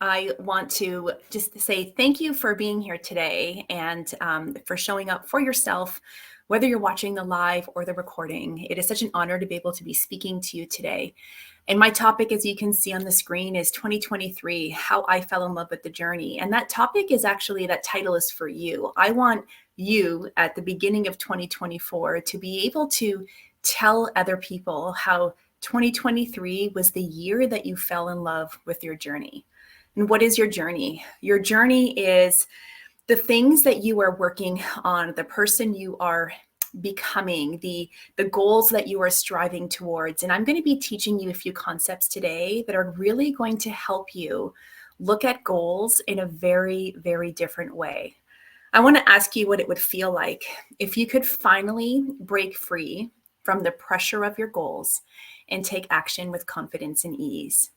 I want to just say thank you for being here today and for showing up for yourself, whether you're watching the live or the recording. It is such an honor to be able to be speaking to you today. And my topic, as you can see on the screen, is 2023, How I Fell in Love with the Journey. And that topic is actually, that title is for you. I want you at the beginning of 2024 to be able to tell other people how 2023 was the year that you fell in love with your journey. And what is your journey? Your journey is the things that you are working on, the person you are becoming, the goals that you are striving towards. And I'm going to be teaching you a few concepts today that are really going to help you look at goals in a very, very different way. I want to ask you what it would feel like if you could finally break free from the pressure of your goals and take action with confidence and ease.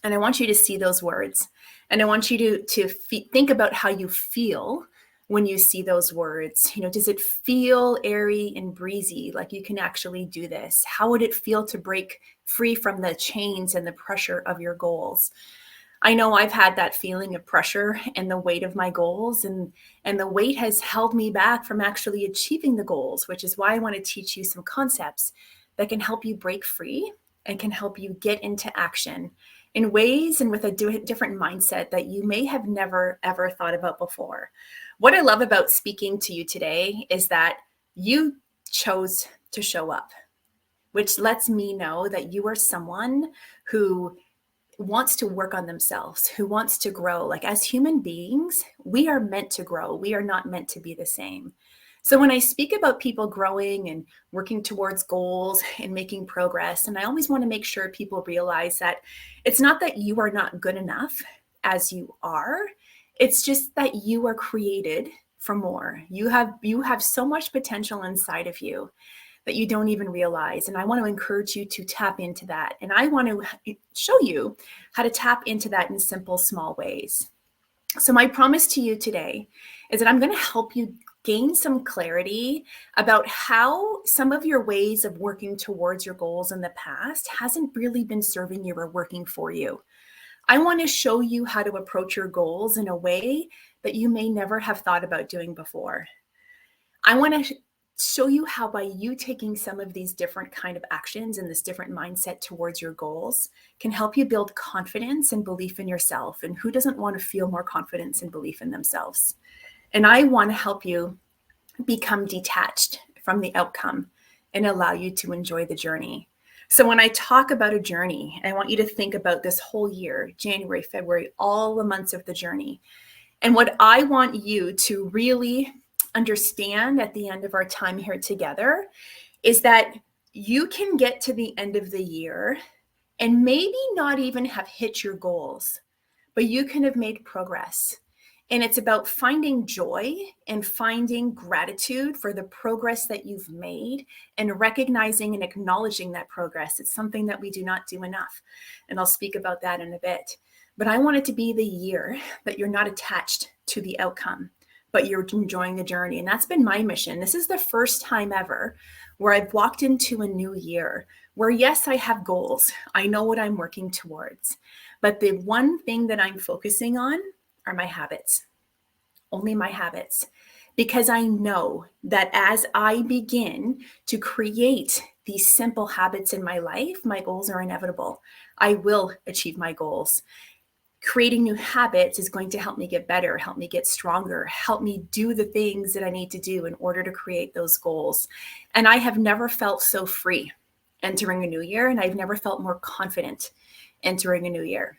And I want you to see those words. And I want you to think about how you feel when you see those words. You know, does it feel airy and breezy, like you can actually do this? How would it feel to break free from the chains and the pressure of your goals? I know I've had that feeling of pressure and the weight of my goals, and the weight has held me back from actually achieving the goals, which is why I want to teach you some concepts that can help you break free and can help you get into action in ways and with a different mindset that you may have never, ever thought about before. What I love about speaking to you today is that you chose to show up, which lets me know that you are someone who wants to work on themselves, who wants to grow. Like, as human beings, we are meant to grow. We are not meant to be the same. So when I speak about people growing and working towards goals and making progress, and I always want to make sure people realize that it's not that you are not good enough as you are. It's just that you are created for more. You have so much potential inside of you that you don't even realize. And I want to encourage you to tap into that. And I want to show you how to tap into that in simple, small ways. So my promise to you today is that I'm going to help you gain some clarity about how some of your ways of working towards your goals in the past hasn't really been serving you or working for you. I want to show you how to approach your goals in a way that you may never have thought about doing before. I want to show you how, by you taking some of these different kind of actions and this different mindset towards your goals, can help you build confidence and belief in yourself. And who doesn't want to feel more confidence and belief in themselves? And I want to help you become detached from the outcome and allow you to enjoy the journey. So when I talk about a journey, I want you to think about this whole year, January, February, all the months of the journey. And what I want you to really understand at the end of our time here together is that you can get to the end of the year and maybe not even have hit your goals, but you can have made progress. And it's about finding joy and finding gratitude for the progress that you've made and recognizing and acknowledging that progress. It's something that we do not do enough. And I'll speak about that in a bit. But I want it to be the year that you're not attached to the outcome, but you're enjoying the journey. And that's been my mission. This is the first time ever where I've walked into a new year where, yes, I have goals. I know what I'm working towards. But the one thing that I'm focusing on are my habits, only my habits, because I know that as I begin to create these simple habits in my life, my goals are inevitable. I will achieve my goals. Creating new habits is going to help me get better, help me get stronger, help me do the things that I need to do in order to create those goals. And I have never felt so free entering a new year, and I've never felt more confident entering a new year.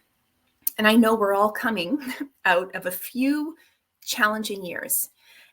And I know we're all coming out of a few challenging years.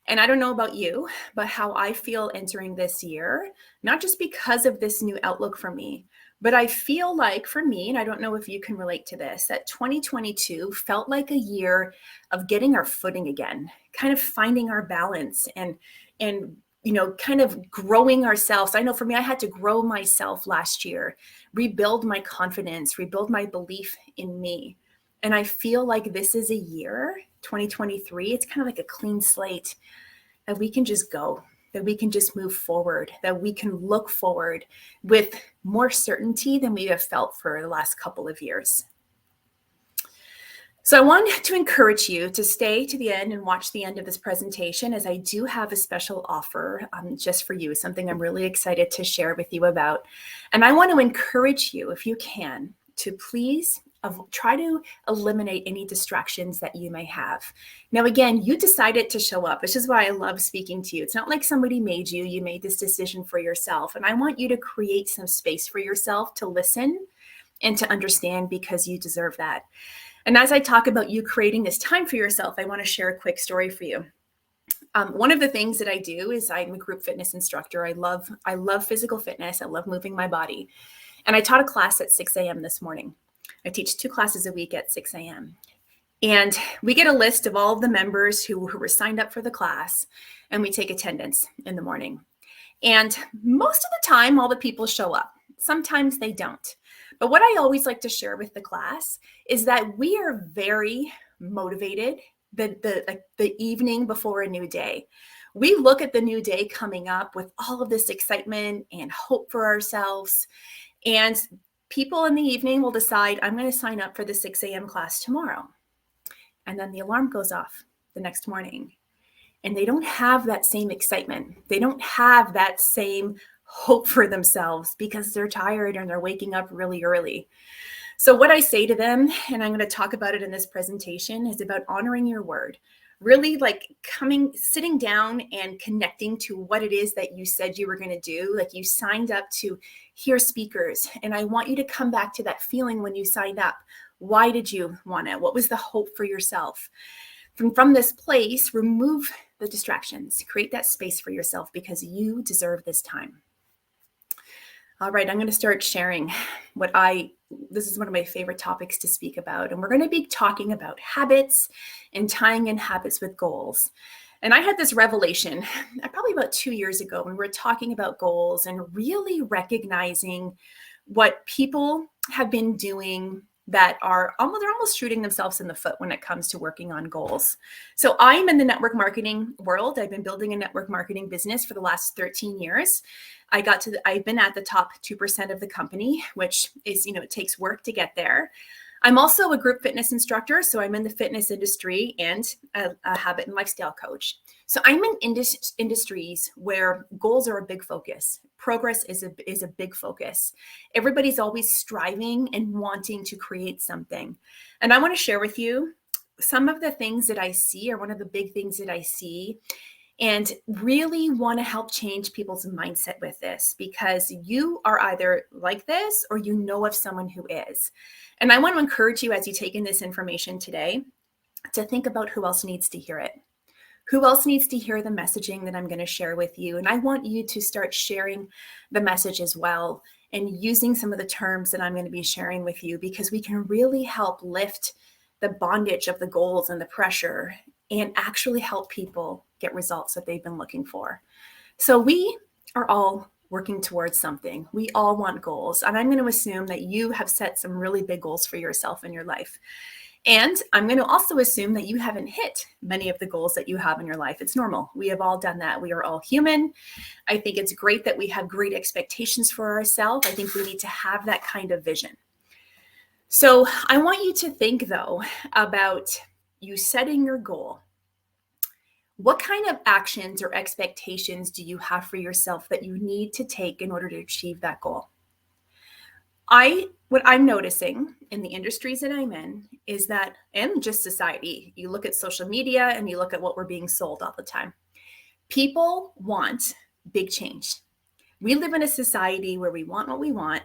And I don't know about you, but how I feel entering this year, not just because of this new outlook for me, but I feel like for me, and I don't know if you can relate to this, that 2022 felt like a year of getting our footing again, kind of finding our balance and kind of growing ourselves. I know for me, I had to grow myself last year, rebuild my confidence, rebuild my belief in me. And I feel like this is a year, 2023, it's kind of like a clean slate that we can just go, that we can just move forward, that we can look forward with more certainty than we have felt for the last couple of years. So I want to encourage you to stay to the end and watch the end of this presentation, as I do have a special offer just for you, something I'm really excited to share with you about. And I want to encourage you, if you can, to please try to eliminate any distractions that you may have. Now, again, you decided to show up, which is why I love speaking to you. It's not like somebody made you. You made this decision for yourself. And I want you to create some space for yourself to listen and to understand, because you deserve that. And as I talk about you creating this time for yourself, I want to share a quick story for you. One of the things that I do is I'm a group fitness instructor. I love physical fitness. I love moving my body. And I taught a class at 6 a.m. this morning. I teach 2 classes a week at 6 a.m. And we get a list of all of the members who were signed up for the class, and we take attendance in the morning. And most of the time, all the people show up. Sometimes they don't. But what I always like to share with the class is that we are very motivated the evening before a new day. We look at the new day coming up with all of this excitement and hope for ourselves. And people in the evening will decide, I'm going to sign up for the 6 a.m. class tomorrow. And then the alarm goes off the next morning. And they don't have that same excitement. They don't have that same hope for themselves, because they're tired and they're waking up really early. So what I say to them, and I'm going to talk about it in this presentation, is about honoring your word. Really sitting down and connecting to what it is that you said you were going to do. Like, you signed up to hear speakers, and I want you to come back to that feeling when you signed up. Why did you want it? What was the hope for yourself? From this place, remove the distractions, create that space for yourself, because you deserve this time. All right, I'm going to start sharing this is one of my favorite topics to speak about. And we're going to be talking about habits and tying in habits with goals. And I had this revelation probably about 2 years ago when we were talking about goals and really recognizing what people have been doing that they're almost shooting themselves in the foot when it comes to working on goals. So I'm in the network marketing world. I've been building a network marketing business for the last 13 years. I've been at the top 2% of the company, which is, it takes work to get there. I'm also a group fitness instructor, so I'm in the fitness industry, and a habit and lifestyle coach. So I'm in industries where goals are a big focus. Progress is a big focus. Everybody's always striving and wanting to create something. And I want to share with you some of the things that I see, or one of the big things that I see, and really want to help change people's mindset with this, because you are either like this or you know of someone who is. And I want to encourage you, as you take in this information today, to think about who else needs to hear it. Who else needs to hear the messaging that I'm going to share with you? And I want you to start sharing the message as well, and using some of the terms that I'm going to be sharing with you, because we can really help lift the bondage of the goals and the pressure, and actually help people get results that they've been looking for. So we are all working towards something. We all want goals. And I'm going to assume that you have set some really big goals for yourself in your life. And I'm going to also assume that you haven't hit many of the goals that you have in your life. It's normal. We have all done that. We are all human. I think it's great that we have great expectations for ourselves. I think we need to have that kind of vision. So I want you to think, though, about you setting your goal. What kind of actions or expectations do you have for yourself that you need to take in order to achieve that goal? What I'm noticing in the industries that I'm in is that, and just society, you look at social media and you look at what we're being sold all the time. People want big change. We live in a society where we want what we want.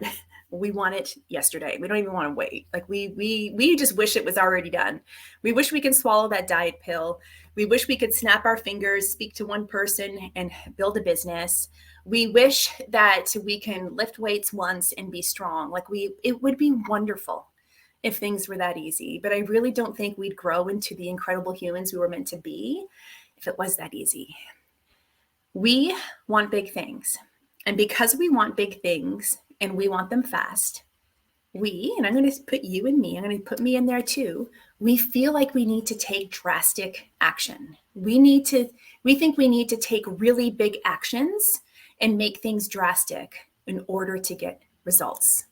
We want it yesterday. We don't even want to wait. Like we just wish it was already done. We wish we could swallow that diet pill. We wish we could snap our fingers, speak to one person, and build a business. We wish that we can lift weights once and be strong. It would be wonderful if things were that easy. But I really don't think we'd grow into the incredible humans we were meant to be if it was that easy. We want big things. And because we want big things and we want them fast, and I'm going to put you and me, I'm going to put me in there too, we feel like we need to take drastic action. We think we need to take really big actions and make things drastic in order to get results.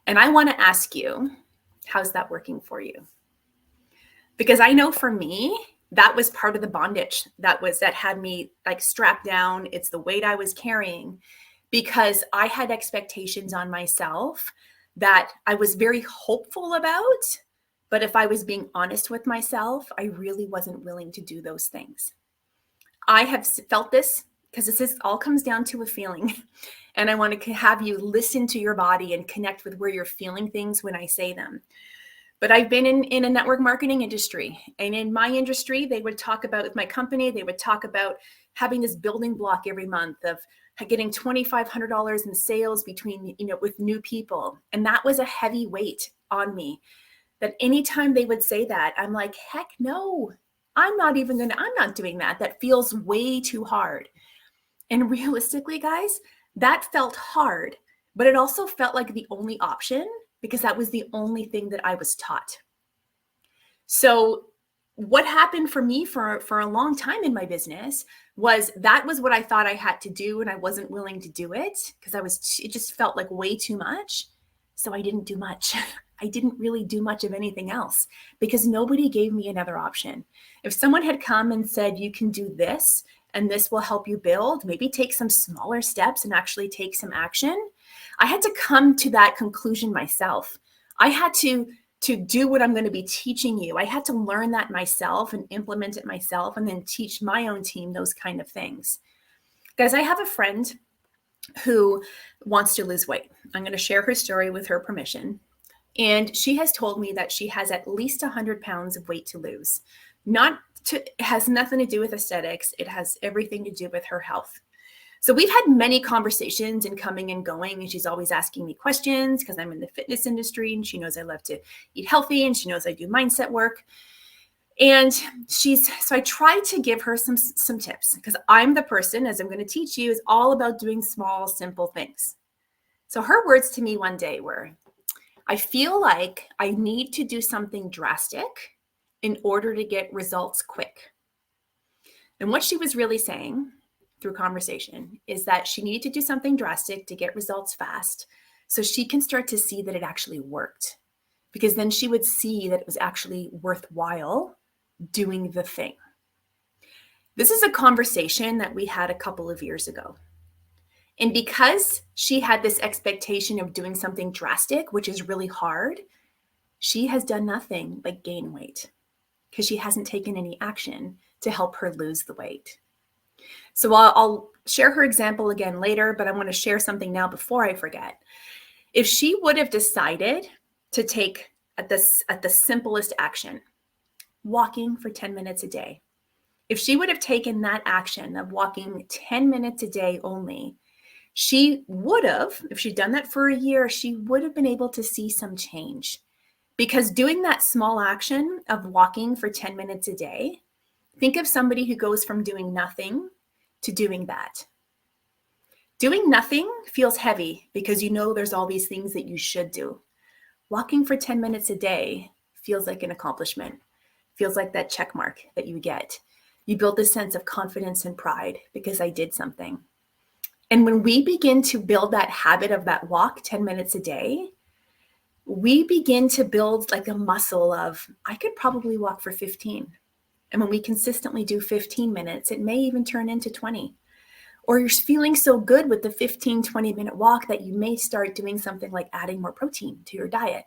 And I want to ask you, how's that working for you? Because I know for me, that was part of the bondage that had me like strapped down. It's the weight I was carrying because I had expectations on myself that I was very hopeful about. But if I was being honest with myself, I really wasn't willing to do those things. I have felt this because all comes down to a feeling. And I want to have you listen to your body and connect with where you're feeling things when I say them. But I've been in a network marketing industry. And in my industry, they would talk about, with my company, they would talk about having this building block every month of getting $2,500 in sales with new people. And that was a heavy weight on me. That anytime they would say that, I'm like, heck no, I'm not doing that. That feels way too hard. And realistically, guys, that felt hard, but it also felt like the only option because that was the only thing that I was taught. So what happened for me for a long time in my business was that was what I thought I had to do, and I wasn't willing to do it because it just felt like way too much. So I didn't do much. I didn't really do much of anything else because nobody gave me another option. If someone had come and said, you can do this and this will help you build, maybe take some smaller steps and actually take some action, I had to come to that conclusion myself. I had to do what I'm going to be teaching you. I had to learn that myself and implement it myself and then teach my own team those kind of things. Guys, I have a friend who wants to lose weight. I'm going to share her story with her permission. And she has told me that she has at least 100 pounds of weight to lose. It has nothing to do with aesthetics. It has everything to do with her health. So we've had many conversations and coming and going, and she's always asking me questions because I'm in the fitness industry and she knows I love to eat healthy and she knows I do mindset work. And so I try to give her some tips because I'm the person, as I'm going to teach you, is all about doing small, simple things. So her words to me one day were, I feel like I need to do something drastic in order to get results quick. And what she was really saying through conversation is that she needed to do something drastic to get results fast so she can start to see that it actually worked, because then she would see that it was actually worthwhile doing the thing. This is a conversation that we had a couple of years ago. And because she had this expectation of doing something drastic, which is really hard, she has done nothing but gain weight because she hasn't taken any action to help her lose the weight. So I'll share her example again later, but I want to share something now before I forget. If she would have decided to take at the simplest action, walking for 10 minutes a day, if she would have taken that action of walking 10 minutes a day only, she would have, if she'd done that for a year, she would have been able to see some change. Because doing that small action of walking for 10 minutes a day, think of somebody who goes from doing nothing to doing that. Doing nothing feels heavy because you know there's all these things that you should do. Walking for 10 minutes a day feels like an accomplishment, feels like that check mark that you get. You build this sense of confidence and pride because I did something. And when we begin to build that habit of that walk 10 minutes a day, we begin to build like a muscle of, I could probably walk for 15. And when we consistently do 15 minutes, it may even turn into 20. Or you're feeling so good with the 15, 20-minute walk that you may start doing something like adding more protein to your diet.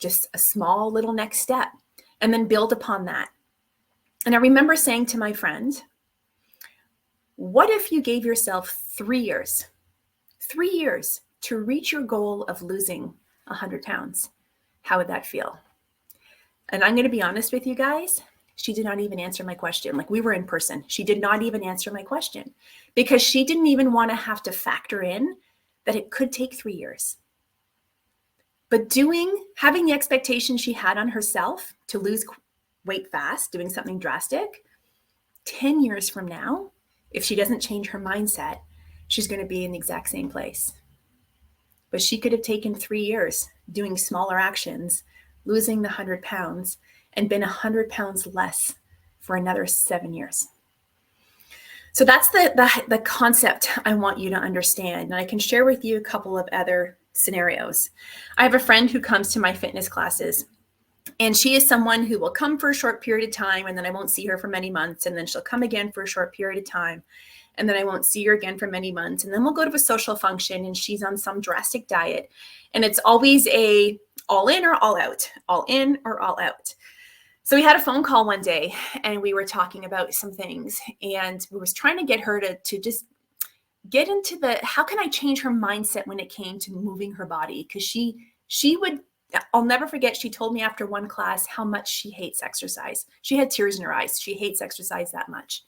Just a small little next step, and then build upon that. And I remember saying to my friend, what if you gave yourself 3 years to reach your goal of losing 100 pounds? How would that feel? And I'm going to be honest with you guys. She did not even answer my question. Like, we were in person. She did not even answer my question because she didn't even want to have to factor in that it could take 3 years. But having the expectation she had on herself to lose weight fast, doing something drastic, 10 years from now, if she doesn't change her mindset, she's going to be in the exact same place. But she could have taken 3 years doing smaller actions, losing the 100 pounds, and been 100 pounds less for another 7 years. So that's the concept I want you to understand. And I can share with you a couple of other scenarios. I have a friend who comes to my fitness classes, And she is someone who will come for a short period of time, and then I won't see her for many months. And then she'll come again for a short period of time, and then I won't see her again for many months. And then we'll go to a social function, and she's on some drastic diet. And it's always a all in or all out, all in or all out. So we had a phone call one day, and we were talking about some things, and we was trying to get her to just get into the, how can I change her mindset when it came to moving her body? Because she would, I'll never forget, she told me after one class how much she hates exercise. She had tears in her eyes. She hates exercise that much.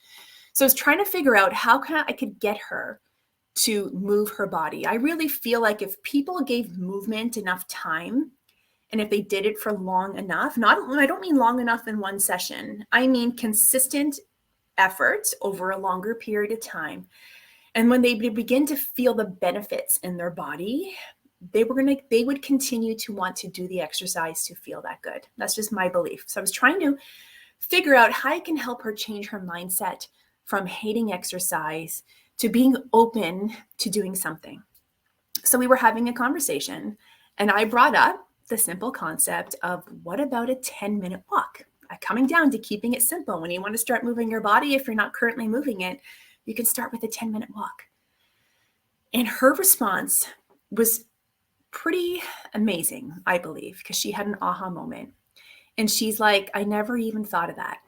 So I was trying to figure out how I could get her to move her body. I really feel like if people gave movement enough time, and if they did it for long enough, I don't mean long enough in one session, I mean consistent effort over a longer period of time. And when they begin to feel the benefits in their body, they would continue to want to do the exercise to feel that good. That's just my belief. So I was trying to figure out how I can help her change her mindset from hating exercise to being open to doing something. So we were having a conversation, and I brought up the simple concept of, what about a 10-minute walk? Coming down to keeping it simple. When you want to start moving your body, if you're not currently moving it, you can start with a 10-minute walk. And her response was pretty amazing, I believe, because she had an aha moment. And she's like, I never even thought of that.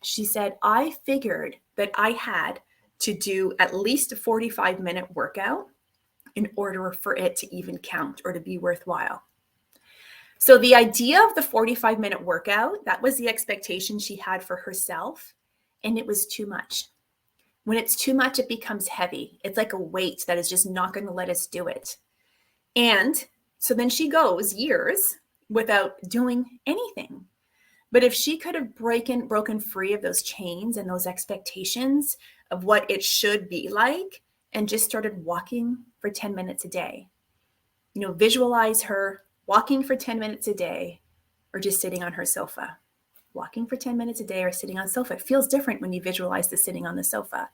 She said, I figured that I had to do at least a 45-minute workout in order for it to even count or to be worthwhile. So the idea of the 45-minute workout, that was the expectation she had for herself, and it was too much. When it's too much, it becomes heavy. It's like a weight that is just not going to let us do it. And so then she goes years without doing anything. But if she could have broken free of those chains and those expectations of what it should be like, and just started walking for 10 minutes a day, visualize her walking for 10 minutes a day, or just sitting on her sofa. Walking for 10 minutes a day or sitting on sofa. It feels different when you visualize the sitting on the sofa.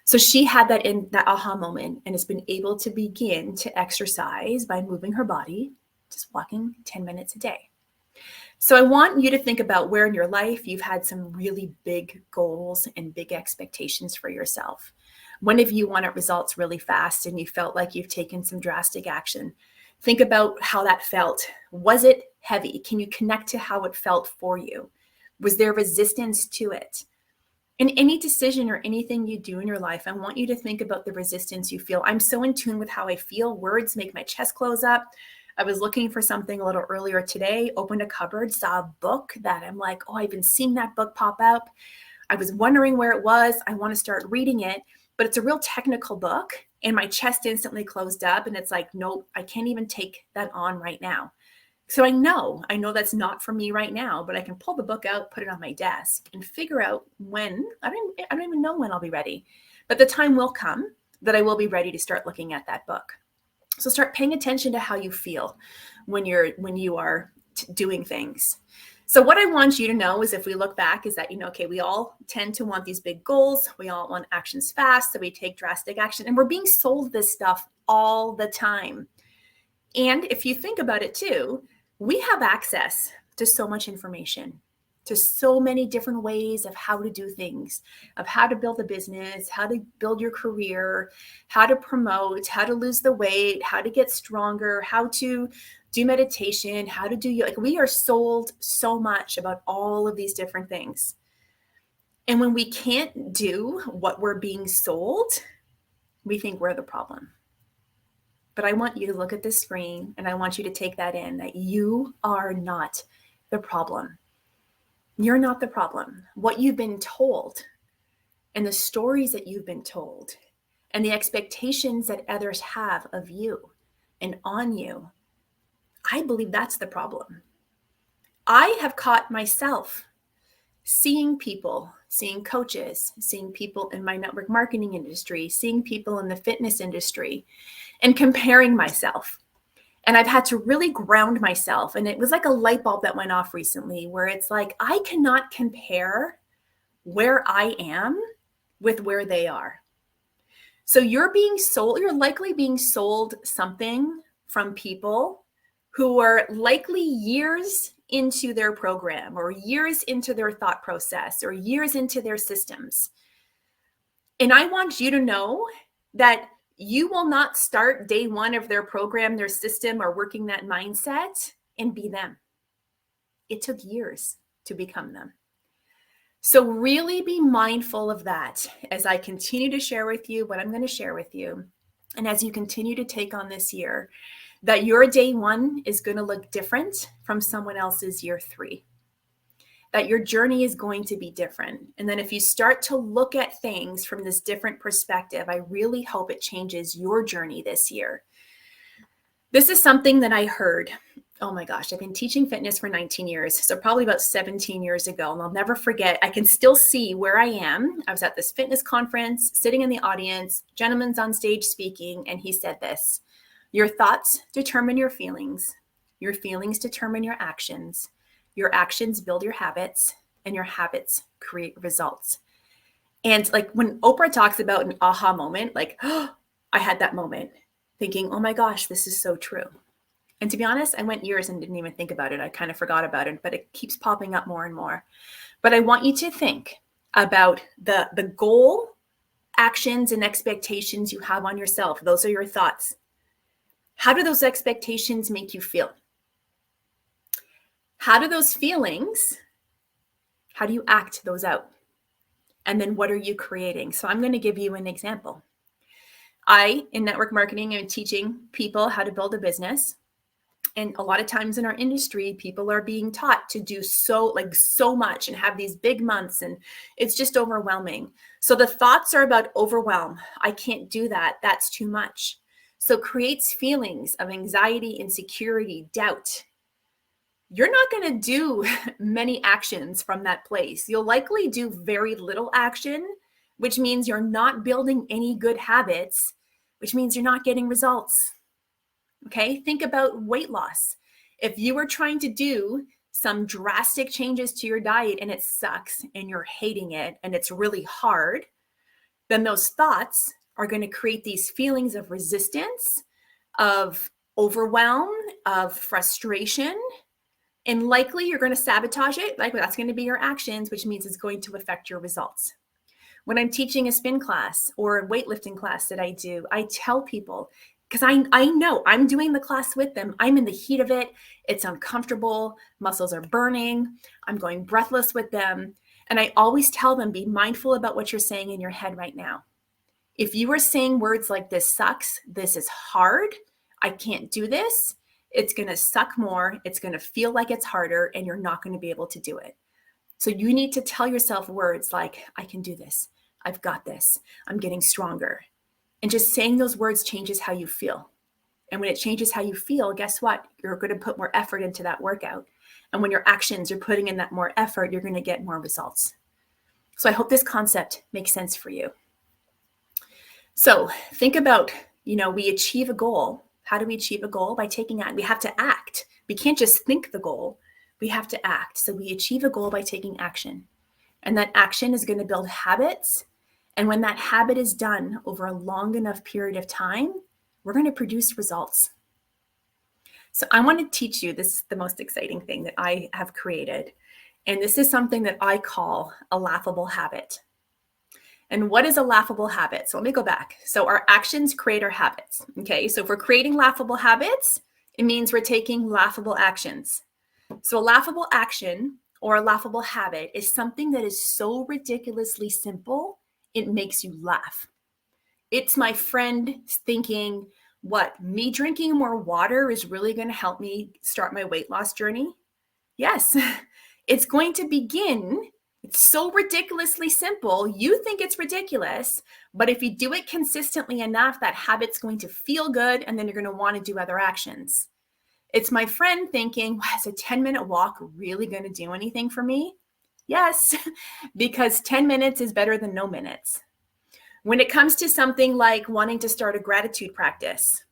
So she had that aha moment, and has been able to begin to exercise by moving her body, just walking 10 minutes a day. So I want you to think about where in your life you've had some really big goals and big expectations for yourself. When have you wanted results really fast and you felt like you've taken some drastic action? Think about how that felt. Was it heavy? Can you connect to how it felt for you? Was there resistance to it? In any decision or anything you do in your life, I want you to think about the resistance you feel. I'm so in tune with how I feel. Words make my chest close up. I was looking for something a little earlier today, opened a cupboard, saw a book that I'm like, oh, I've been seeing that book pop up. I was wondering where it was. I want to start reading it, but it's a real technical book, and my chest instantly closed up, and it's like, nope, I can't even take that on right now. So I know that's not for me right now, but I can pull the book out, put it on my desk, and figure out when. I don't even know when I'll be ready, but the time will come that I will be ready to start looking at that book. So start paying attention to how you feel when you are doing things. So what I want you to know is, if we look back, is that, okay, we all tend to want these big goals. We all want actions fast, so we take drastic action, and we're being sold this stuff all the time. And if you think about it too, we have access to so much information, to so many different ways of how to do things, of how to build a business, how to build your career, how to promote, how to lose the weight, how to get stronger, how to do meditation, how to do yoga. Like, we are sold so much about all of these different things. And when we can't do what we're being sold, we think we're the problem. But I want you to look at this screen, and I want you to take that in, that you are not the problem. You're not the problem. What you've been told, and the stories that you've been told, and the expectations that others have of you and on you, I believe that's the problem. I have caught myself seeing people, seeing coaches, seeing people in my network marketing industry, seeing people in the fitness industry, and comparing myself. And I've had to really ground myself. And it was like a light bulb that went off recently, where it's like, I cannot compare where I am with where they are. So you're likely being sold something from people who are likely years into their program or years into their thought process or years into their systems. And I want you to know that you will not start day one of their program, their system, or working that mindset and be them. It took years to become them. So really be mindful of that as I continue to share with you what I'm going to share with you. And as you continue to take on this year, that your day one is going to look different from someone else's year three. That your journey is going to be different. And then if you start to look at things from this different perspective, I really hope it changes your journey this year. This is something that I heard. Oh my gosh, I've been teaching fitness for 19 years. So probably about 17 years ago. And I'll never forget, I can still see where I am. I was at this fitness conference, sitting in the audience, gentleman's on stage speaking, and he said this: your thoughts determine your feelings determine your actions build your habits, and your habits create results. And like when Oprah talks about an aha moment, like, oh, I had that moment thinking, oh my gosh, this is so true. And to be honest, I went years and didn't even think about it. I kind of forgot about it, but it keeps popping up more and more. But I want you to think about the goal, actions, and expectations you have on yourself. Those are your thoughts. How do those expectations make you feel? How do those feelings, how do you act those out? And then what are you creating? So I'm going to give you an example. In network marketing, am teaching people how to build a business. And a lot of times in our industry, people are being taught to do so much and have these big months, and it's just overwhelming. So the thoughts are about overwhelm. I can't do that. That's too much. So creates feelings of anxiety, insecurity, doubt. You're not going to do many actions from that place. You'll likely do very little action, which means you're not building any good habits, which means you're not getting results. Okay, think about weight loss. If you were trying to do some drastic changes to your diet and it sucks and you're hating it and it's really hard, then those thoughts are going to create these feelings of resistance, of overwhelm, of frustration. And likely you're going to sabotage it. Like that's going to be your actions, which means it's going to affect your results. When I'm teaching a spin class or a weightlifting class that I do, I tell people, because I know I'm doing the class with them. I'm in the heat of it. It's uncomfortable. Muscles are burning. I'm going breathless with them. And I always tell them, be mindful about what you're saying in your head right now. If you are saying words like this sucks, this is hard, I can't do this, it's going to suck more. It's going to feel like it's harder, and you're not going to be able to do it. So you need to tell yourself words like, I can do this. I've got this. I'm getting stronger. And just saying those words changes how you feel. And when it changes how you feel, guess what? You're going to put more effort into that workout. And when your actions are putting in that more effort, you're going to get more results. So I hope this concept makes sense for you. So think about, we achieve a goal. How do we achieve a goal? By taking action. We have to act. We can't just think the goal. We have to act. So we achieve a goal by taking action. And that action is going to build habits. And when that habit is done over a long enough period of time, we're going to produce results. So I want to teach you, this is the most exciting thing that I have created. And this is something that I call a laughable habit. And what is a laughable habit? So let me go back. So our actions create our habits. Okay, so if we're creating laughable habits, it means we're taking laughable actions. So a laughable action or a laughable habit is something that is so ridiculously simple, it makes you laugh. It's my friend thinking, what, me drinking more water is really going to help me start my weight loss journey? Yes, it's going to begin. It's so ridiculously simple. You think it's ridiculous, but if you do it consistently enough, that habit's going to feel good, and then you're going to want to do other actions. It's my friend thinking, wow, is a 10-minute walk really going to do anything for me? Yes, because 10 minutes is better than no minutes. When it comes to something like wanting to start a gratitude practice,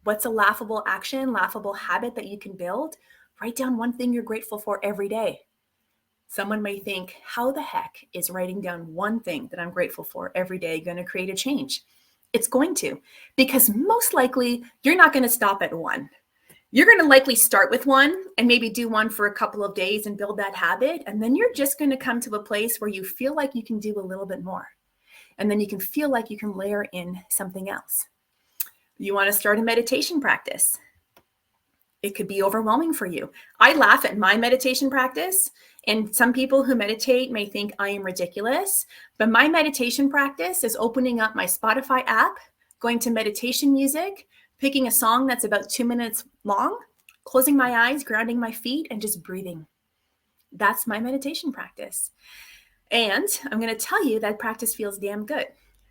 what's a laughable action, laughable habit that you can build? Write down one thing you're grateful for every day. Someone may think, how the heck is writing down one thing that I'm grateful for every day going to create a change? It's going to, because most likely you're not going to stop at one. You're going to likely start with one and maybe do one for a couple of days and build that habit. And then you're just going to come to a place where you feel like you can do a little bit more. And then you can feel like you can layer in something else. You want to start a meditation practice. It could be overwhelming for you. I laugh at my meditation practice, and some people who meditate may think I am ridiculous, but my meditation practice is opening up my Spotify app, going to meditation music, picking a song that's about 2 minutes long, closing my eyes, grounding my feet, and just breathing. That's my meditation practice. And I'm going to tell you that practice feels damn good.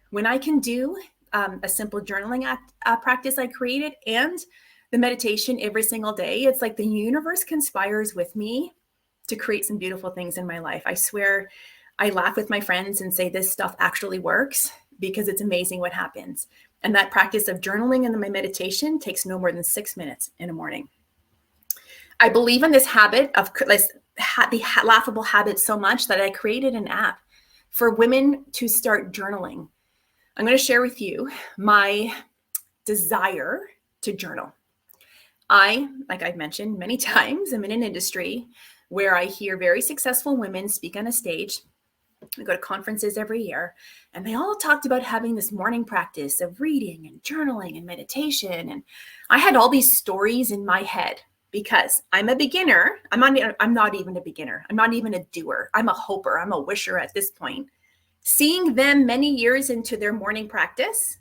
When I can do a simple journaling practice I created and the meditation every single day, it's like the universe conspires with me to create some beautiful things in my life. I swear, I laugh with my friends and say this stuff actually works because it's amazing what happens. And that practice of journaling and my meditation takes no more than 6 minutes in the morning. I believe in this habit of the laughable habit so much that I created an app for women to start journaling. I'm going to share with you my desire to journal. Like I've mentioned many times, I'm in an industry where I hear very successful women speak on a stage. We go to conferences every year, and they all talked about having this morning practice of reading and journaling and meditation. And I had all these stories in my head because I'm a beginner. I'm not even a beginner. I'm not even a doer. I'm a hoper. I'm a wisher at this point. Seeing them many years into their morning practice,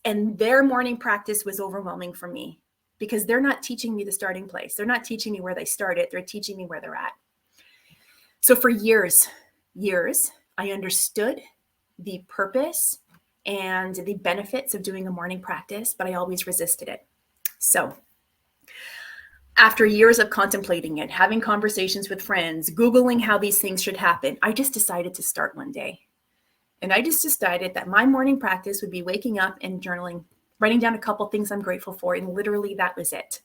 and their morning practice was overwhelming for me because they're not teaching me the starting place. They're not teaching me where they started. They're teaching me where they're at. So for years, I understood the purpose and the benefits of doing a morning practice, but I always resisted it. So after years of contemplating it, having conversations with friends, Googling how these things should happen, I just decided to start one day. And I just decided that my morning practice would be waking up and journaling, writing down a couple things I'm grateful for, and literally that was it.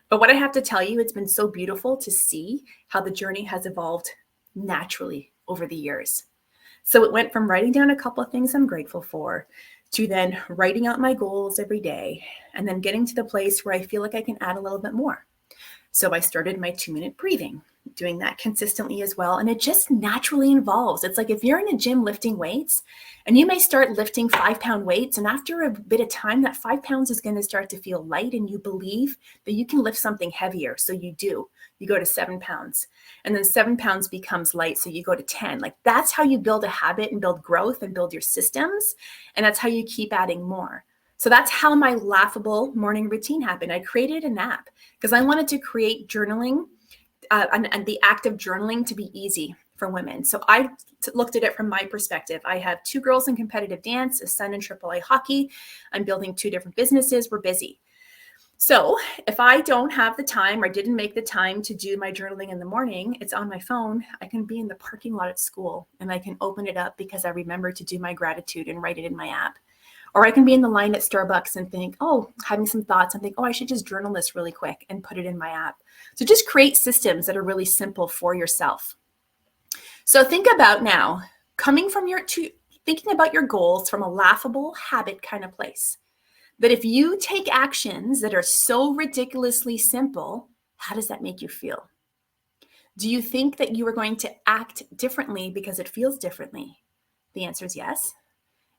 But what I have to tell you, it's been so beautiful to see how the journey has evolved naturally over the years. So it went from writing down a couple of things I'm grateful for to then writing out my goals every day and then getting to the place where I feel like I can add a little bit more. So I started my 2-minute breathing, doing that consistently as well. And it just naturally evolves. It's like if you're in a gym lifting weights and you may start lifting 5-pound weights, and after a bit of time, that 5 pounds is going to start to feel light and you believe that you can lift something heavier. So you do. You go to 7 pounds and then 7 pounds becomes light. So you go to 10. Like that's how you build a habit and build growth and build your systems. And that's how you keep adding more. So that's how my laughable morning routine happened. I created an app because I wanted to create journaling and the act of journaling to be easy for women. So I looked at it from my perspective. I have 2 girls in competitive dance, a son in AAA hockey. I'm building 2 different businesses. We're busy. So if I don't have the time or didn't make the time to do my journaling in the morning, it's on my phone. I can be in the parking lot at school and I can open it up because I remember to do my gratitude and write it in my app. Or I can be in the line at Starbucks and think, having some thoughts and think, I should just journal this really quick and put it in my app. So just create systems that are really simple for yourself. So think about now, thinking about your goals from a laughable habit kind of place. That if you take actions that are so ridiculously simple, how does that make you feel? Do you think that you are going to act differently because it feels differently? The answer is yes.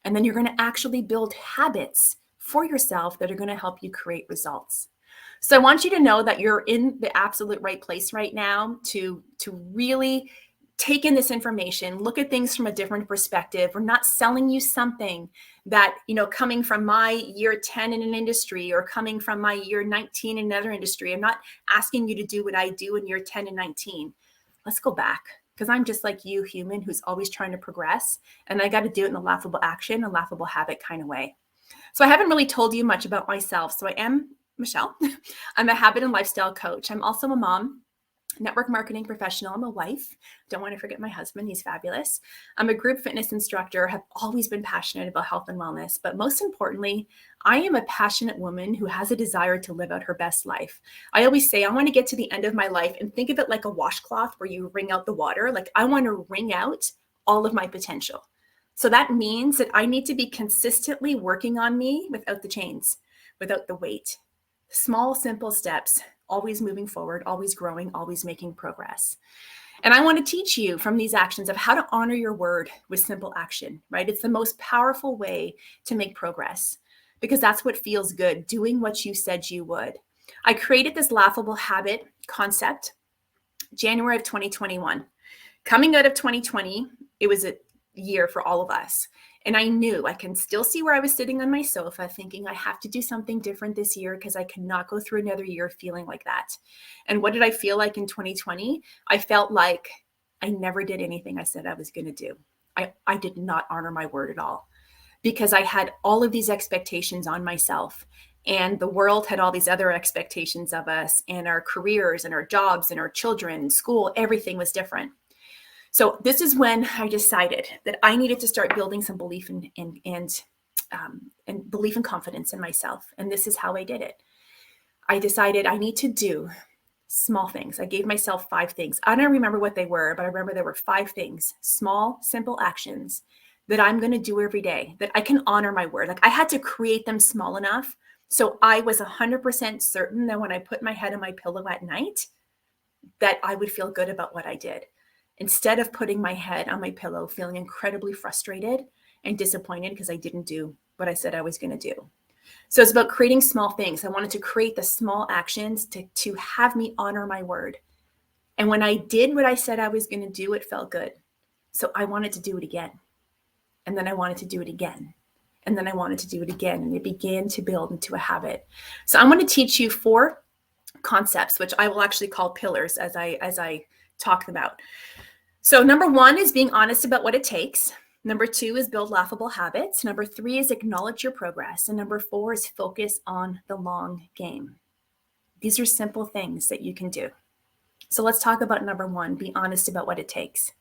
And then you're going to actually build habits for yourself that are going to help you create results. So I want you to know that you're in the absolute right place right now to really take in this information, look at things from a different perspective. We're not selling you something that, coming from my year 10 in an industry or coming from my year 19 in another industry. I'm not asking you to do what I do in year 10 and 19. Let's go back. Because I'm just like you, human, who's always trying to progress. And I got to do it in a laughable action, a laughable habit kind of way. So I haven't really told you much about myself. So I am Michelle. I'm a habit and lifestyle coach. I'm also a mom, network marketing professional. I'm a wife. Don't want to forget my husband. He's fabulous. I'm a group fitness instructor. Have always been passionate about health and wellness. But most importantly, I am a passionate woman who has a desire to live out her best life. I always say I want to get to the end of my life and think of it like a washcloth where you wring out the water. Like I want to wring out all of my potential. So that means that I need to be consistently working on me without the chains, without the weight. Small, simple steps, always moving forward, always growing, always making progress. And I want to teach you from these actions of how to honor your word with simple action, right? It's the most powerful way to make progress because that's what feels good, doing what you said you would. I created this laughable habit concept January of 2021. Coming out of 2020, it was a year for all of us. And I knew I can still see where I was sitting on my sofa thinking I have to do something different this year because I cannot go through another year feeling like that. And what did I feel like in 2020? I felt like I never did anything I said I was going to do. I did not honor my word at all because I had all of these expectations on myself. And the world had all these other expectations of us and our careers and our jobs and our children, school, everything was different. So this is when I decided that I needed to start building some belief and belief and confidence in myself. And this is how I did it. I decided I need to do small things. I gave myself 5 things. I don't remember what they were, but I remember there were 5 things, small, simple actions that I'm going to do every day, that I can honor my word. Like I had to create them small enough. So I was 100% certain that when I put my head on my pillow at night, that I would feel good about what I did. Instead of putting my head on my pillow, feeling incredibly frustrated and disappointed because I didn't do what I said I was going to do. So it's about creating small things. I wanted to create the small actions to have me honor my word. And when I did what I said I was going to do, it felt good. So I wanted to do it again. And then I wanted to do it again. And then I wanted to do it again. And it began to build into a habit. So I'm going to teach you 4 concepts, which I will actually call pillars as I talk them out. So number 1 is being honest about what it takes. Number 2 is build laughable habits. Number 3 is acknowledge your progress. And number 4 is focus on the long game. These are simple things that you can do. So let's talk about number 1, be honest about what it takes.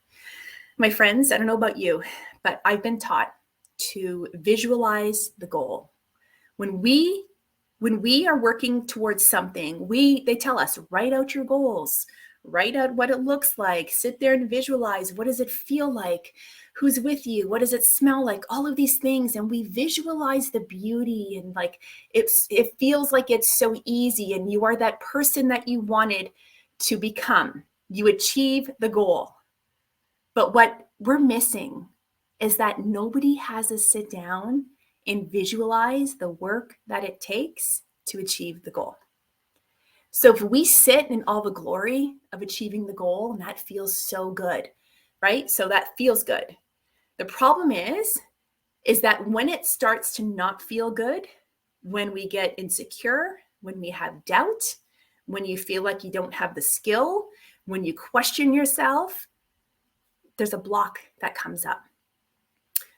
My friends, I don't know about you, but I've been taught to visualize the goal. When we are working towards something, they tell us, write out your goals. Write out what it looks like, sit there and visualize. What does it feel like? Who's with you? What does it smell like? All of these things. And we visualize the beauty and like it feels like it's so easy and you are that person that you wanted to become. You achieve the goal. But what we're missing is that nobody has us sit down and visualize the work that it takes to achieve the goal. So if we sit in all the glory of achieving the goal, and that feels so good, right? So that feels good. The problem is that when it starts to not feel good, when we get insecure, when we have doubt, when you feel like you don't have the skill, when you question yourself, there's a block that comes up.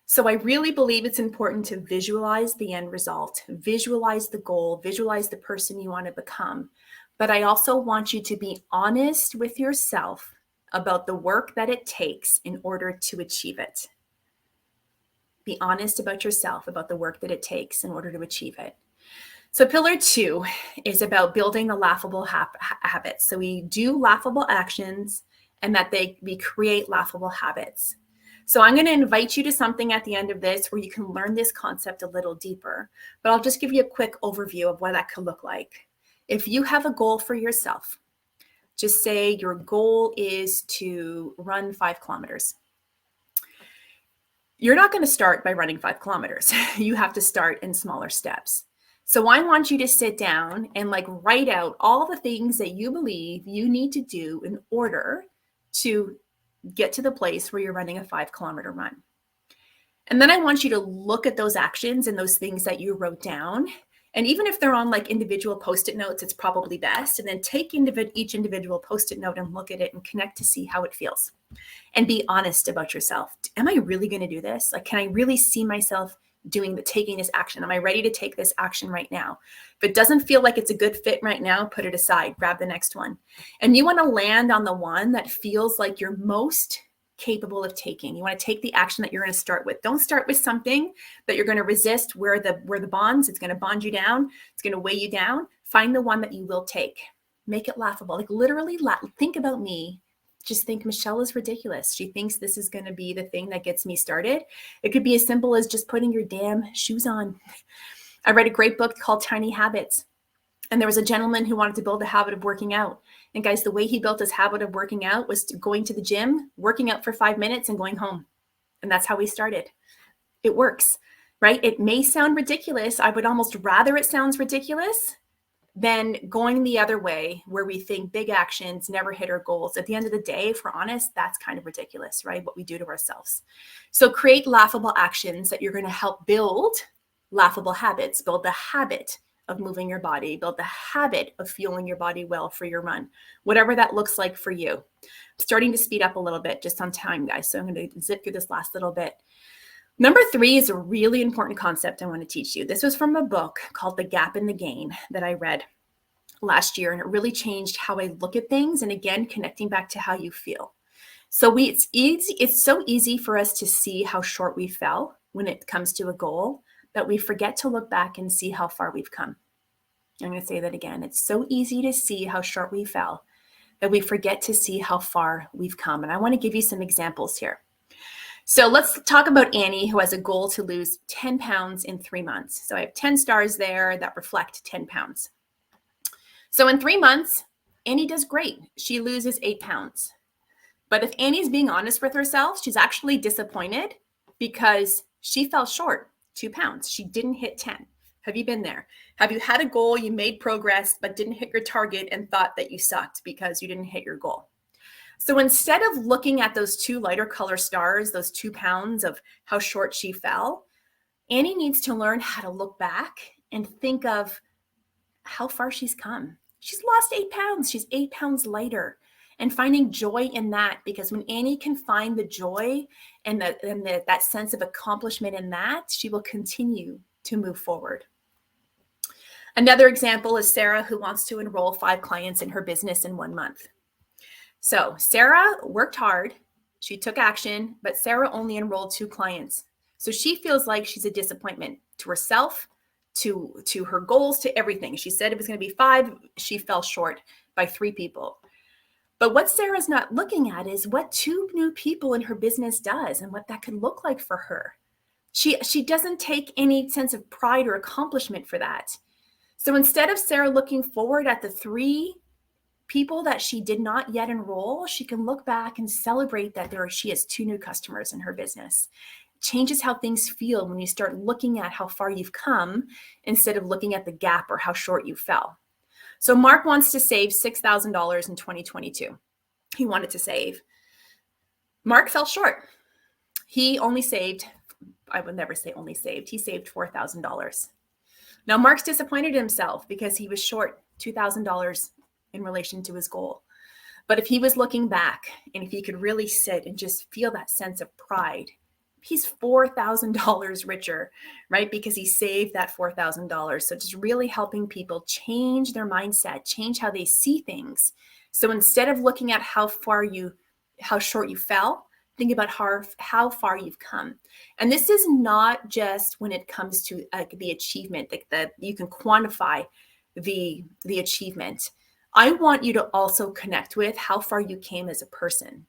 So I really believe it's important to visualize the end result, visualize the goal, visualize the person you want to become. But I also want you to be honest with yourself about the work that it takes in order to achieve it. Be honest about yourself about the work that it takes in order to achieve it. So pillar 2 is about building the laughable habits. So we do laughable actions and that we create laughable habits. So I'm going to invite you to something at the end of this where you can learn this concept a little deeper, but I'll just give you a quick overview of what that could look like. If you have a goal for yourself, just say your goal is to run 5 kilometers. You're not going to start by running 5 kilometers. You have to start in smaller steps. So I want you to sit down and write out all the things that you believe you need to do in order to get to the place where you're running a 5 kilometer run. And then I want you to look at those actions and those things that you wrote down. And even if they're on individual Post-it notes, it's probably best. And then take each individual Post-it note and look at it and connect to see how it feels. And be honest about yourself. Am I really going to do this? Can I really see myself taking this action? Am I ready to take this action right now? If it doesn't feel like it's a good fit right now, put it aside, grab the next one. And you want to land on the one that feels like you're most capable of taking. You want to take the action that you're going to start with. Don't start with something that you're going to resist where the bonds, it's going to bond you down. It's going to weigh you down. Find the one that you will take. Make it laughable. Literally think about me. Just think Michelle is ridiculous. She thinks this is going to be the thing that gets me started. It could be as simple as just putting your damn shoes on. I read a great book called Tiny Habits. And there was a gentleman who wanted to build a habit of working out. And guys, the way he built his habit of working out was going to the gym, working out for 5 minutes and going home. And that's how we started. It works, right? It may sound ridiculous. I would almost rather it sounds ridiculous than going the other way where we think big actions never hit our goals. At the end of the day, if we're honest, that's kind of ridiculous, right? What we do to ourselves. So create laughable actions that you're going to help build laughable habits, build the habit of moving your body, build the habit of fueling your body well for your run, whatever that looks like for you. I'm starting to speed up a little bit just on time, guys. So I'm going to zip through this last little bit. Number 3 is a really important concept I want to teach you. This was from a book called The Gap and the Gain that I read last year, and it really changed how I look at things. And again, connecting back to how you feel. So it's so easy for us to see how short we fell when it comes to a goal that we forget to look back and see how far we've come. I'm going to say that again. It's so easy to see how short we fell that we forget to see how far we've come. And I want to give you some examples here. So let's talk about Annie, who has a goal to lose 10 pounds in 3 months. So I have 10 stars there that reflect 10 pounds. So in 3 months, Annie does great. She loses 8 pounds. But if Annie's being honest with herself, she's actually disappointed because she fell short 2 pounds. She didn't hit 10. Have you been there? Have you had a goal, you made progress, but didn't hit your target and thought that you sucked because you didn't hit your goal? So instead of looking at those 2 lighter color stars, those 2 pounds of how short she fell, Annie needs to learn how to look back and think of how far she's come. She's lost 8 pounds. She's 8 pounds lighter, and finding joy in that, because when Annie can find the joy and that sense of accomplishment in that, she will continue to move forward. Another example is Sarah, who wants to enroll 5 clients in her business in 1 month. So Sarah worked hard, she took action, but Sarah only enrolled 2 clients. So she feels like she's a disappointment to herself, to her goals, to everything. She said it was going to be 5. She fell short by 3 people. But what Sarah's not looking at is what 2 new people in her business does and what that could look like for her. She doesn't take any sense of pride or accomplishment for that. So instead of Sarah looking forward at the 3 people that she did not yet enroll, she can look back and celebrate that she has 2 new customers in her business. It changes how things feel when you start looking at how far you've come instead of looking at the gap or how short you fell. So Mark wants to save $6,000 in 2022. He wanted to save. Mark fell short. He only saved, I would never say only saved, he saved $4,000. Now Mark's disappointed himself because he was short $2,000 in relation to his goal. But if he was looking back and if he could really sit and just feel that sense of pride, he's $4,000 richer, right? Because he saved that $4,000. So just really helping people change their mindset, change how they see things. So instead of looking at how short you fell, think about how far you've come. And this is not just when it comes to the achievement, that you can quantify the achievement. I want you to also connect with how far you came as a person,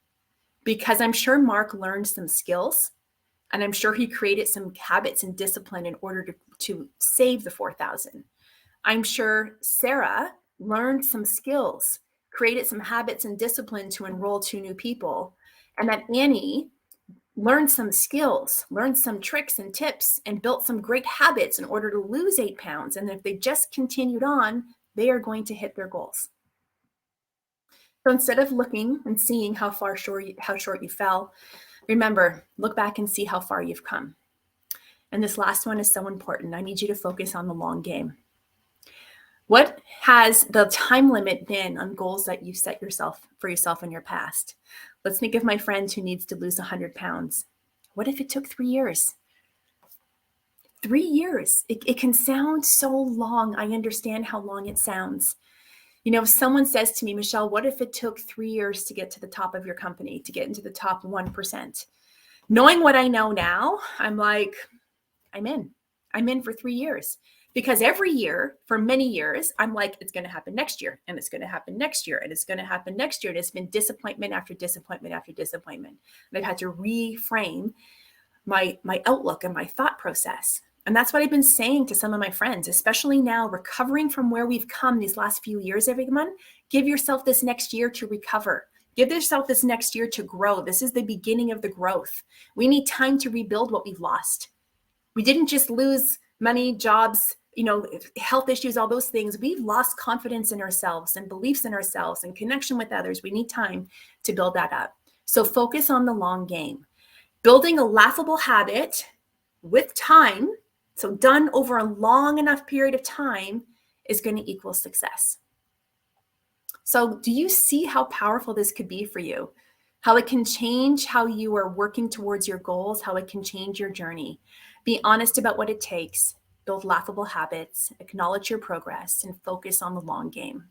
because I'm sure Mark learned some skills, and I'm sure he created some habits and discipline in order to save the 4,000. I'm sure Sarah learned some skills, created some habits and discipline to enroll 2 new people, and that Annie learned some skills, learned some tricks and tips, and built some great habits in order to lose 8 pounds. And if they just continued on, they are going to hit their goals. So instead of looking and seeing how short you fell, remember, look back and see how far you've come. And this last one is so important. I need you to focus on the long game. What has the time limit been on goals that you've set for yourself in your past? Let's think of my friend who needs to lose 100 pounds. What if it took 3 years? 3 years. It can sound so long. I understand how long it sounds. You know, if someone says to me, Michelle, what if it took 3 years to get to the top of your company, to get into the top 1%? Knowing what I know now, I'm like, I'm in for 3 years. Because every year, for many years, I'm like, it's going to happen next year, and it's going to happen next year, and it's going to happen next year. And it's been disappointment after disappointment after disappointment. And I've had to reframe my outlook and my thought process. And that's what I've been saying to some of my friends, especially now recovering from where we've come these last few years, everyone. Give yourself this next year to recover. Give yourself this next year to grow. This is the beginning of the growth. We need time to rebuild what we've lost. We didn't just lose money, jobs, health issues, all those things. We've lost confidence in ourselves and beliefs in ourselves and connection with others. We need time to build that up. So focus on the long game. Building a laughable habit with time, so done over a long enough period of time, is going to equal success. So do you see how powerful this could be for you? How it can change how you are working towards your goals, how it can change your journey. Be honest about what it takes, build laughable habits, acknowledge your progress, and focus on the long game.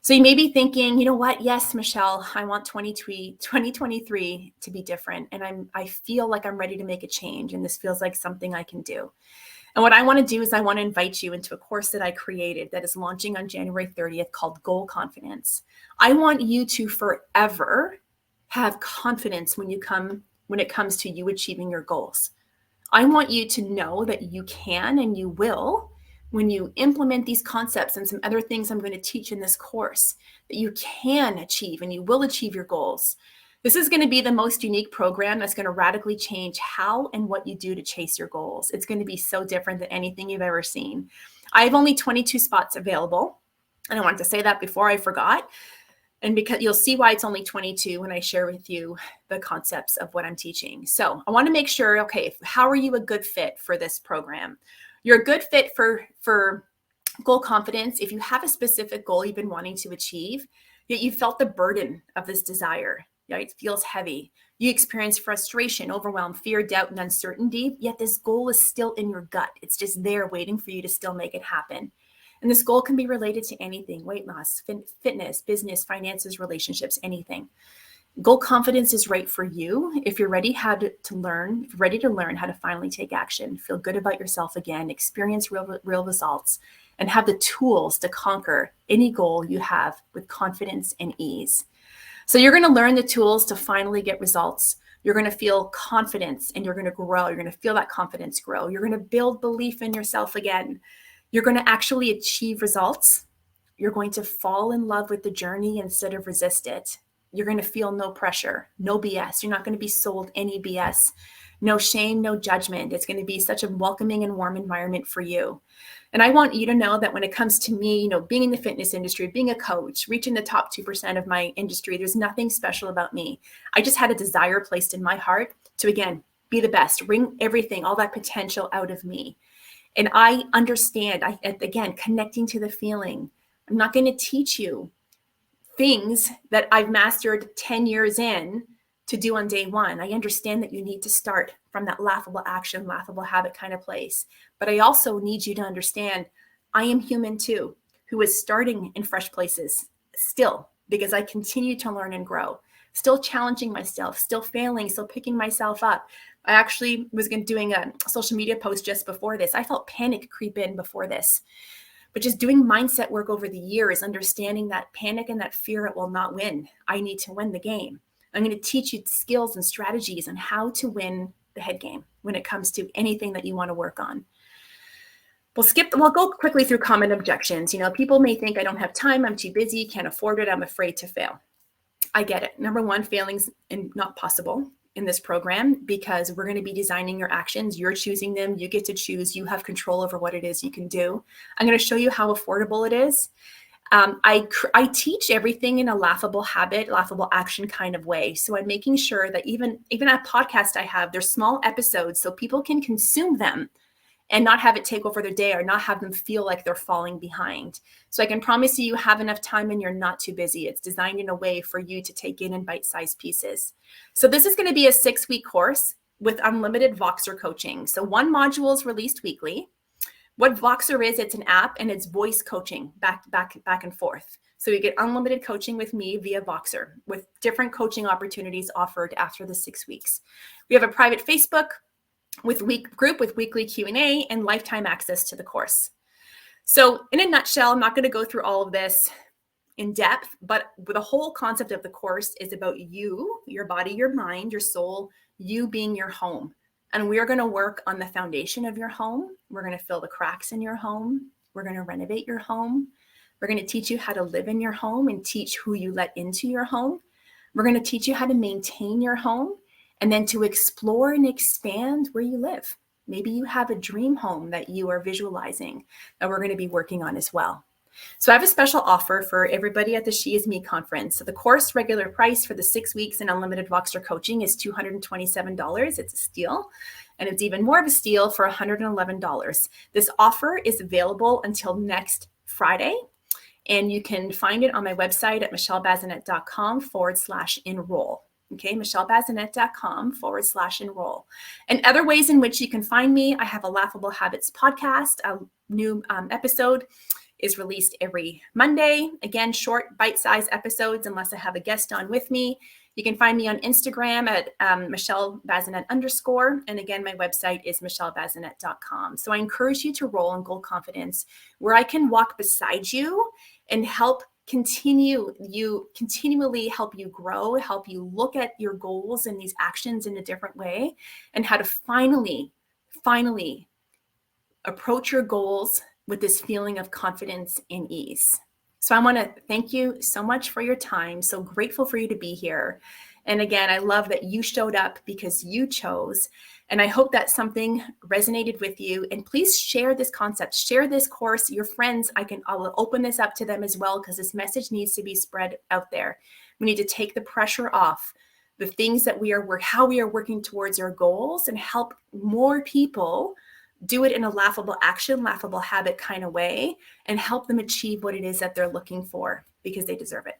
So you may be thinking, you know what? Yes, Michelle, I want 2023 to be different. And I feel like I'm ready to make a change. And this feels like something I can do. And what I want to do is I want to invite you into a course that I created that is launching on January 30th called Goal Confidence. I want you to forever have confidence when it comes to you achieving your goals. I want you to know that you can and you will, when you implement these concepts and some other things I'm going to teach in this course, that you can achieve and you will achieve your goals. This is going to be the most unique program that's going to radically change how and what you do to chase your goals. It's going to be so different than anything you've ever seen. I have only 22 spots available. And I wanted to say that before I forgot. And because you'll see why it's only 22 when I share with you the concepts of what I'm teaching. So I want to make sure, okay, how are you a good fit for this program? You're a good fit for Goal Confidence if you have a specific goal you've been wanting to achieve, yet you felt the burden of this desire. Right? It feels heavy. You experience frustration, overwhelm, fear, doubt, and uncertainty, yet this goal is still in your gut. It's just there waiting for you to still make it happen. And this goal can be related to anything: weight loss, fitness, business, finances, relationships, anything. Goal Confidence is right for you if you're ready to learn how to finally take action, feel good about yourself again, experience real results, and have the tools to conquer any goal you have with confidence and ease. So you're going to learn the tools to finally get results. You're going to feel confidence and you're going to grow. You're going to feel that confidence grow. You're going to build belief in yourself again. You're going to actually achieve results. You're going to fall in love with the journey instead of resist it. You're going to feel no pressure, no BS. You're not going to be sold any BS. No shame, no judgment. It's going to be such a welcoming and warm environment for you. And I want you to know that when it comes to me, being in the fitness industry, being a coach, reaching the top 2% of my industry, there's nothing special about me. I just had a desire placed in my heart to, again, be the best, bring everything, all that potential out of me. And I understand, again, connecting to the feeling. I'm not going to teach you things that I've mastered 10 years in to do on day one. I understand that you need to start from that laughable action, laughable habit kind of place. But I also need you to understand I am human too, who is starting in fresh places still, because I continue to learn and grow, still challenging myself, still failing, still picking myself up. I actually was doing a social media post just before this. I felt panic creep in before this. But just doing mindset work over the years, understanding that panic and that fear, it will not win. I need to win the game. I'm going to teach you skills and strategies on how to win the head game when it comes to anything that you want to work on. We'll go quickly through common objections. People may think I don't have time, I'm too busy, can't afford it, I'm afraid to fail. I get it. Number one, failing's not possible in this program because we're going to be designing your actions. You're choosing them. You get to choose. You have control over what it is you can do. I'm going to show you how affordable it is. I teach everything in a laughable habit, laughable action kind of way. So I'm making sure that even a podcast I have, they're small episodes so people can consume them and not have it take over their day or not have them feel like they're falling behind. So I can promise you have enough time and you're not too busy. It's designed in a way for you to take in bite-sized pieces. So this is going to be a 6-week course with unlimited Voxer coaching. So one module is released weekly. What Voxer is, it's an app and it's voice coaching back and forth. So you get unlimited coaching with me via Voxer with different coaching opportunities offered after the 6 weeks. We have a private Facebook group with weekly Q&A and lifetime access to the course. So in a nutshell, I'm not going to go through all of this in depth, but the whole concept of the course is about you, your body, your mind, your soul, you being your home. And we're going to work on the foundation of your home. We're going to fill the cracks in your home. We're going to renovate your home. We're going to teach you how to live in your home and teach who you let into your home. We're going to teach you how to maintain your home and then to explore and expand where you live. Maybe you have a dream home that you are visualizing that we're going to be working on as well. So I have a special offer for everybody at the She Is Me conference. So the course regular price for the 6 weeks in unlimited Voxer coaching is $227. It's a steal. And it's even more of a steal for $111. This offer is available until next Friday. And you can find it on my website at michellebazinet.com/enroll. Okay, michellebazinet.com/enroll. And other ways in which you can find me, I have a Laughable Habits podcast. A new episode is released every Monday. Again, short bite-sized episodes unless I have a guest on with me. You can find me on Instagram at @MichelleBazinet_. And again, my website is michellebazinet.com. So I encourage you to roll in Goal Confidence, where I can walk beside you and continually help you grow, help you look at your goals and these actions in a different way, and how to finally approach your goals with this feeling of confidence and ease. So I want to thank you so much for your time. So grateful for you to be here. And again, I love that you showed up because you chose. And I hope that something resonated with you. And please share this concept, share this course, your friends. I'll open this up to them as well, because this message needs to be spread out there. We need to take the pressure off the things that how we are working towards our goals, and help more people do it in a laughable action, laughable habit kind of way, and help them achieve what it is that they're looking for, because they deserve it.